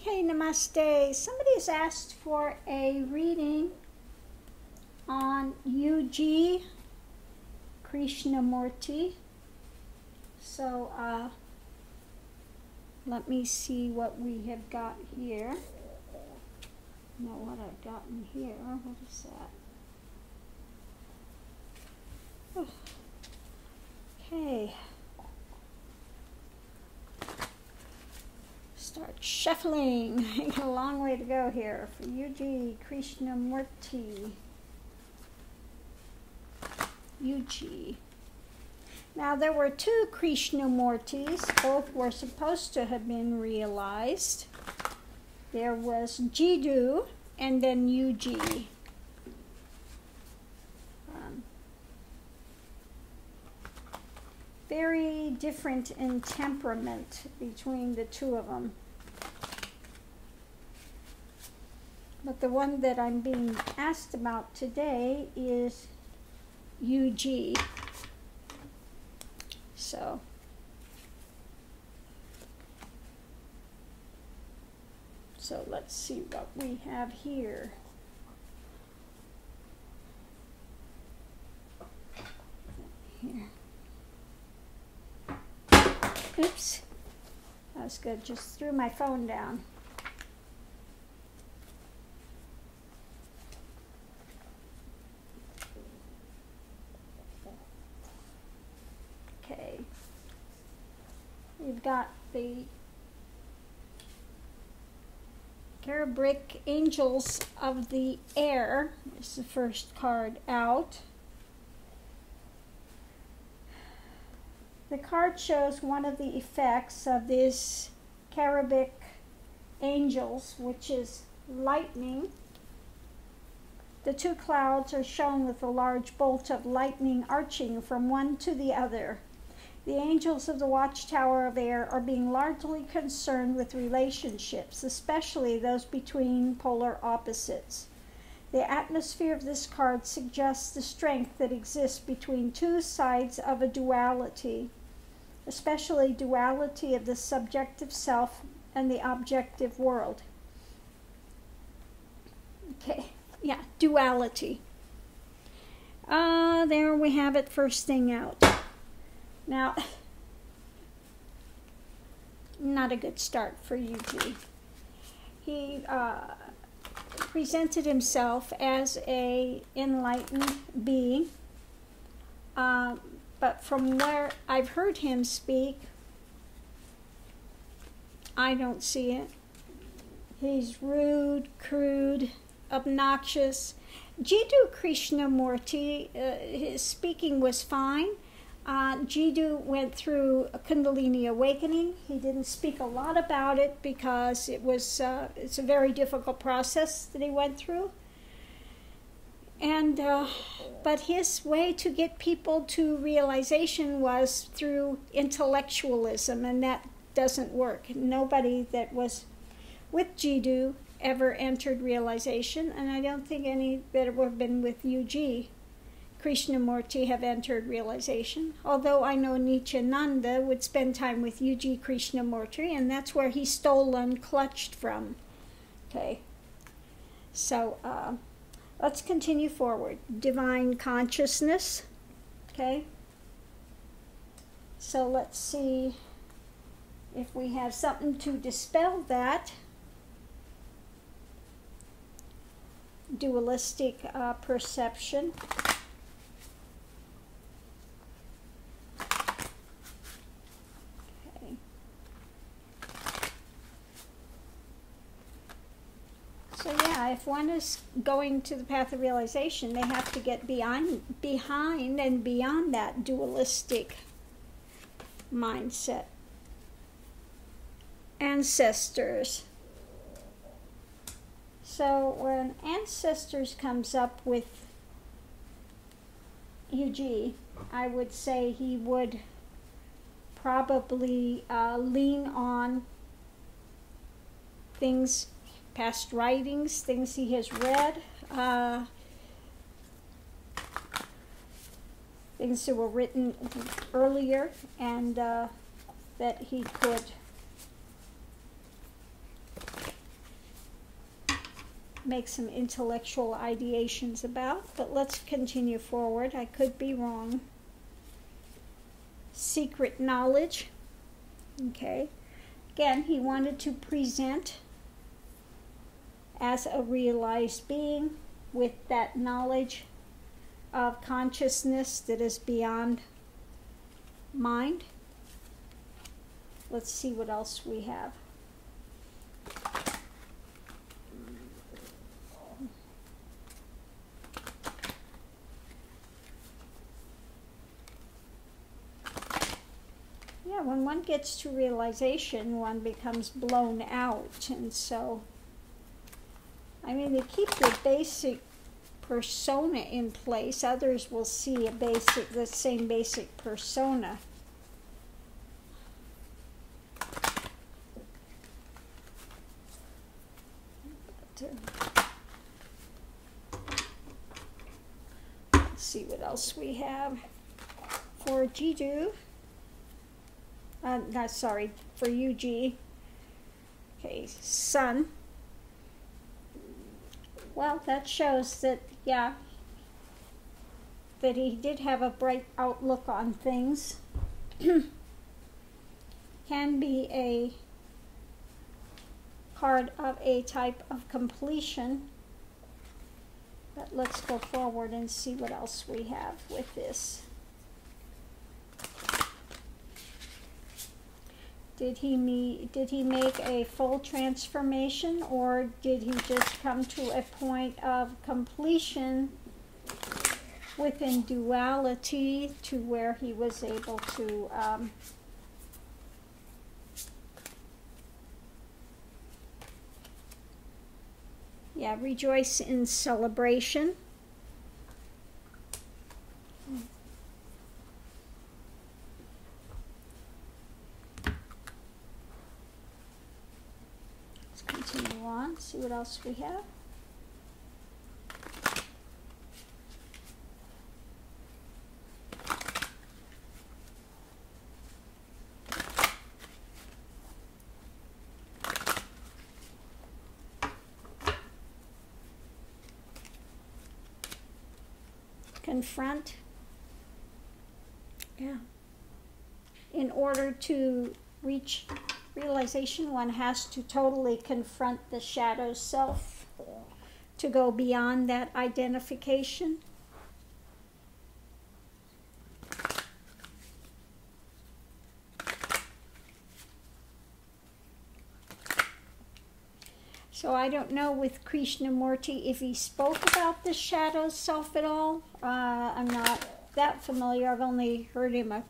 Okay, namaste. Somebody has asked for a reading on UG Krishnamurti. So, let me see what we have got here. Know what I've gotten here. What is that? Okay. Start shuffling. A long way to go here for UG Krishnamurti. UG. Now there were two Krishnamurtis. Both were supposed to have been realized. There was Jiddu and then UG. Very different in temperament between the two of them. But the one that I'm being asked about today is UG. So let's see what we have here. Oops, that was good. Just threw my phone down. Okay, we've got the Cherubic Angels of the Air. It's the first card out. The card shows one of the effects of these cherubic angels, which is lightning. The two clouds are shown with a large bolt of lightning arching from one to the other. The angels of the Watchtower of Air are being largely concerned with relationships, especially those between polar opposites. The atmosphere of this card suggests the strength that exists between two sides of a duality, especially duality of the subjective self and the objective world. Okay, yeah, duality. There we have it, first thing out. Now, not a good start for UG. He presented himself as an enlightened being, but from where I've heard him speak, I don't see it. He's rude, crude, obnoxious. Jiddu Krishnamurti, his speaking was fine. Jiddu went through a Kundalini awakening. He didn't speak a lot about it because it's a very difficult process that he went through. And but his way to get people to realization was through intellectualism, and that doesn't work. Nobody that was with Jiddu ever entered realization, and I don't think any that have been with UG Krishnamurti have entered realization. Although I know Nityananda would spend time with UG Krishnamurti, and that's where he stole and clutched from. Okay, so let's continue forward. Divine consciousness. Okay, so let's see if we have something to dispel that dualistic perception. Okay. So yeah, if one is going to the path of realization, they have to get behind and beyond that dualistic mindset. Ancestors. So when ancestors comes up with UG, I would say he would probably lean on things, past writings, things he has read, things that were written earlier, and that he could make some intellectual ideations about, but let's continue forward. I could be wrong. Secret knowledge. Okay. Again, he wanted to present as a realized being with that knowledge of consciousness that is beyond mind. Let's see what else we have. Yeah, when one gets to realization, one becomes blown out. And so, I mean, they keep the basic persona in place. Others will see the same basic persona. Let's see what else we have for Jiddu. For UG. Okay, Sun. Well, that shows that, yeah, that he did have a bright outlook on things. Can be a card of a type of completion. But let's go forward and see what else we have with this. Did he make a full transformation, or did he just come to a point of completion within duality to where he was able to rejoice in celebration? Continue on, see what else we have. Confront. Yeah. In order to reach realization, one has to totally confront the shadow self to go beyond that identification. So I don't know with Krishnamurti if he spoke about the shadow self at all. I'm not that familiar. I've only heard him a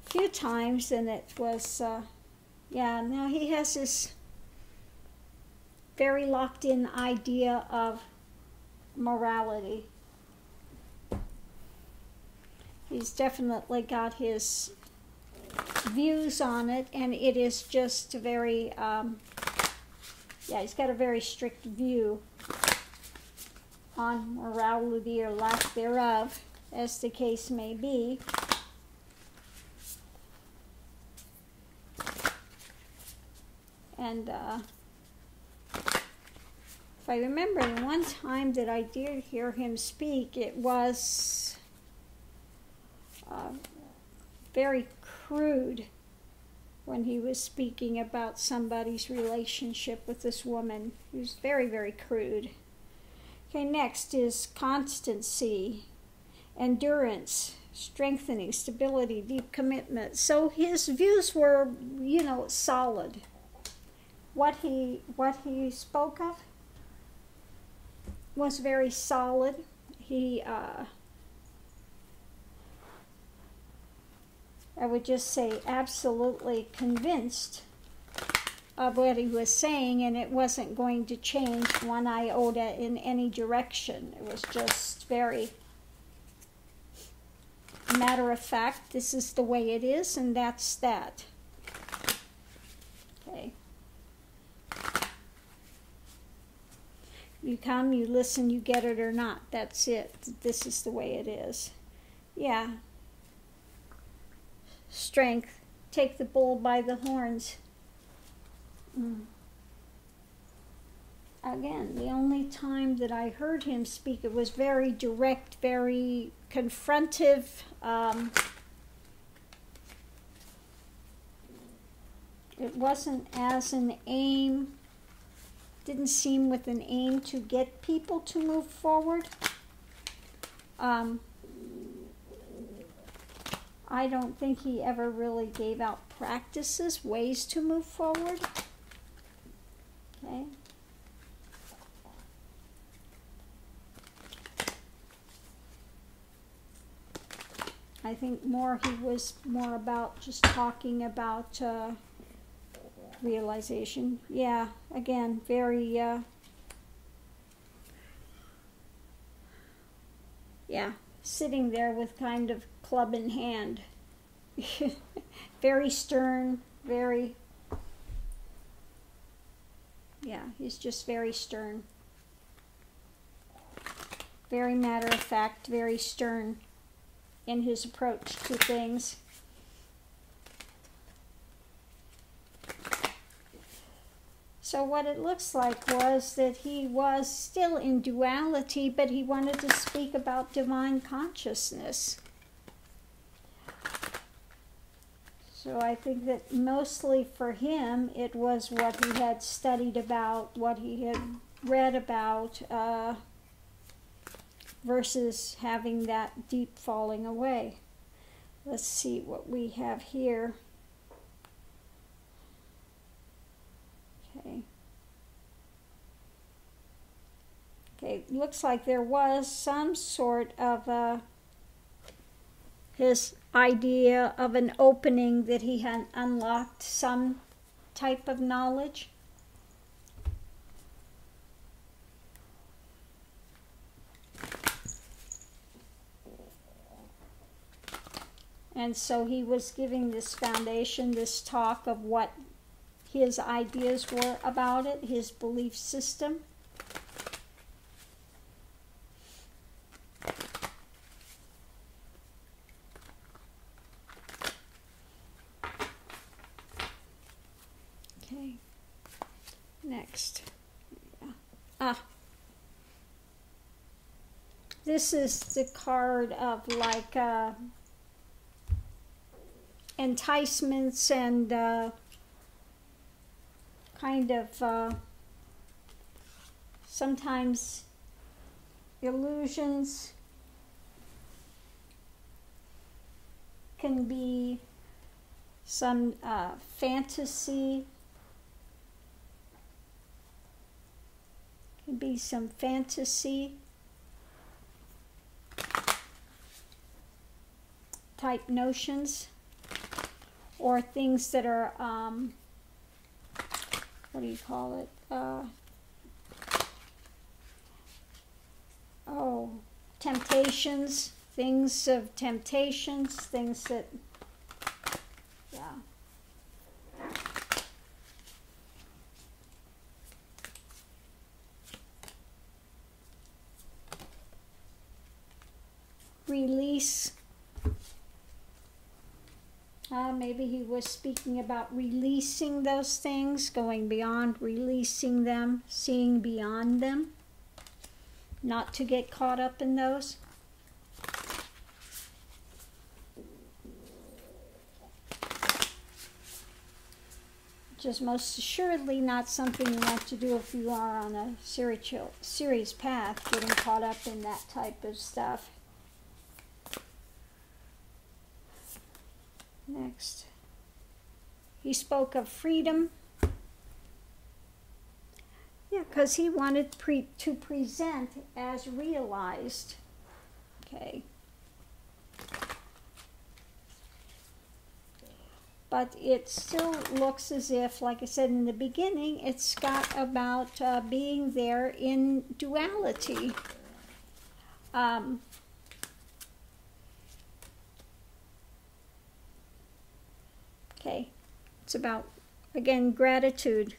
few times, and it was now he has this very locked in idea of morality. He's definitely got his views on it, and it is just very, he's got a very strict view on morality or lack thereof, as the case may be. And if I remember the one time that I did hear him speak, it was very crude when he was speaking about somebody's relationship with this woman. He was very, very crude. Okay, next is constancy, endurance, strengthening, stability, deep commitment. So his views were, solid. What he spoke of was very solid. He, I would just say, absolutely convinced of what he was saying, and it wasn't going to change one iota in any direction. It was just very matter of fact. This is the way it is, and that's that. Okay. You come, you listen, you get it or not. That's it. This is the way it is. Yeah. Strength. Take the bull by the horns. Again, the only time that I heard him speak, it was very direct, very confrontive. It wasn't as an aim, didn't seem with an aim to get people to move forward. I don't think he ever really gave out practices, ways to move forward. Okay. I think he was more about just talking about realization. Yeah, again, very, yeah, sitting there with kind of club in hand. Very stern, very, yeah, he's just very stern. Very matter of fact, very stern in his approach to things. So what it looks like was that he was still in duality, but he wanted to speak about divine consciousness. So I think that mostly for him, it was what he had studied about, what he had read about, versus having that deep falling away. Let's see what we have here. Okay, looks like there was some sort of his idea of an opening, that he had unlocked some type of knowledge. And so he was giving this foundation, this talk of what his ideas were about it, his belief system. Okay, next. Yeah. This is the card of like enticements and kind of sometimes illusions. Can be some fantasy. Can be some fantasy type notions, or things that are what do you call it? Temptations, things of temptations, things that, yeah. Release. Maybe he was speaking about releasing those things, going beyond, releasing them, seeing beyond them, not to get caught up in those. Which is most assuredly not something you want to do if you are on a serious path, getting caught up in that type of stuff. Next, he spoke of freedom. Yeah, because he wanted to present as realized. Okay. But it still looks as if, like I said in the beginning, it's got about being there in duality. Okay, it's about, again, gratitude,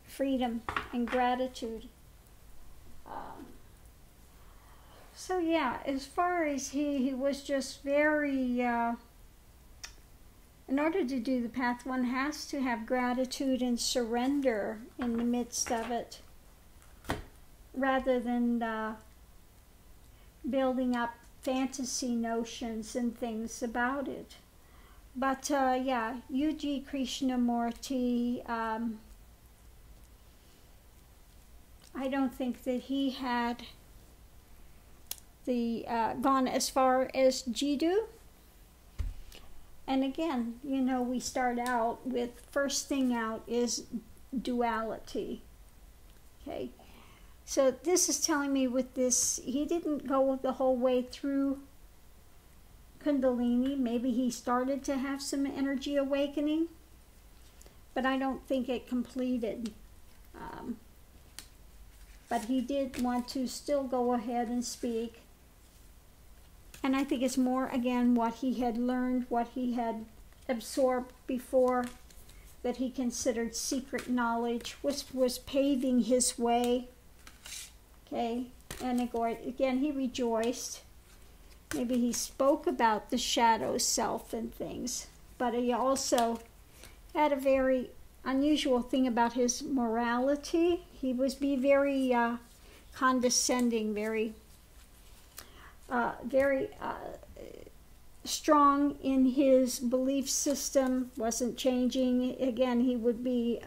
freedom, and gratitude. So yeah, as far as he was just very, in order to do the path, one has to have gratitude and surrender in the midst of it. rather than building up fantasy notions and things about it. But yeah, U.G. Krishnamurti, I don't think that he had gone as far as Jiddu. And again, you know, we start out with, first thing out is duality. Okay, so this is telling me with this, he didn't go the whole way through Kundalini. Maybe he started to have some energy awakening, but I don't think it completed. But he did want to still go ahead and speak. And I think it's more, again, what he had learned, what he had absorbed before, that he considered secret knowledge, was paving his way. Okay, and again, he rejoiced. Maybe he spoke about the shadow self and things, but he also had a very unusual thing about his morality. He was very condescending, very strong in his belief system, wasn't changing. Again, he would be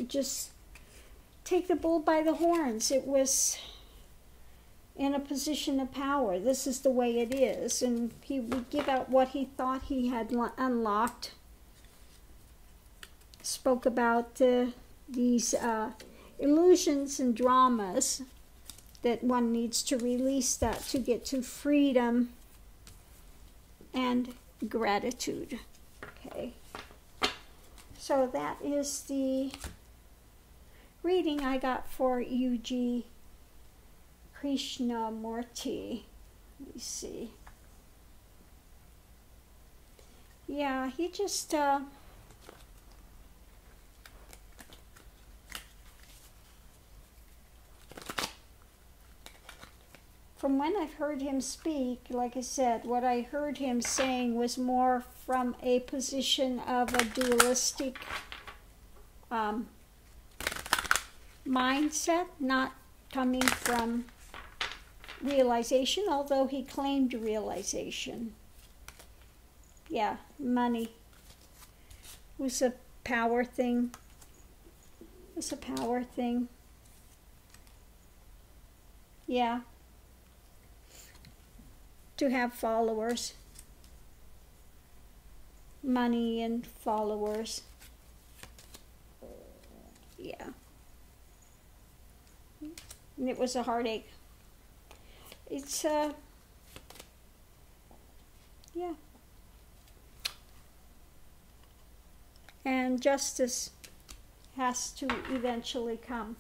just take the bull by the horns. It was in a position of power. This is the way it is. And he would give out what he thought he had unlocked. Spoke about these illusions and dramas that one needs to release that to get to freedom and gratitude. Okay, so that is the reading I got for U.G. Krishnamurti. Let me see. Yeah, he just from when I've heard him speak, like I said, what I heard him saying was more from a position of a dualistic mindset, not coming from realization, although he claimed realization. Yeah, money was a power thing. It's a power thing. Yeah. To have followers, money and followers. Yeah. And it was a heartache. It's yeah. And justice has to eventually come.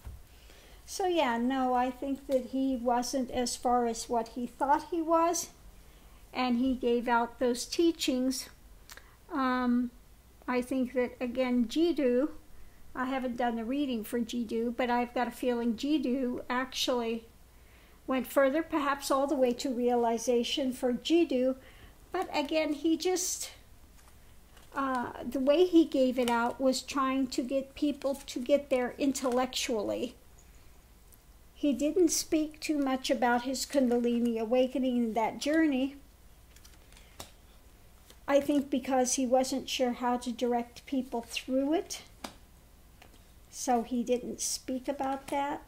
So yeah, no, I think that he wasn't as far as what he thought he was. And he gave out those teachings. I think that, again, Jiddu, I haven't done the reading for Jiddu, but I've got a feeling Jiddu actually went further, perhaps all the way to realization for Jiddu. But again, he just, the way he gave it out was trying to get people to get there intellectually. He didn't speak too much about his Kundalini awakening in that journey. I think because he wasn't sure how to direct people through it, so he didn't speak about that.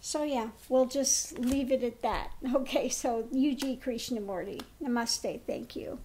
So yeah, we'll just leave it at that. Okay, so U.G. Krishnamurti. Namaste, thank you.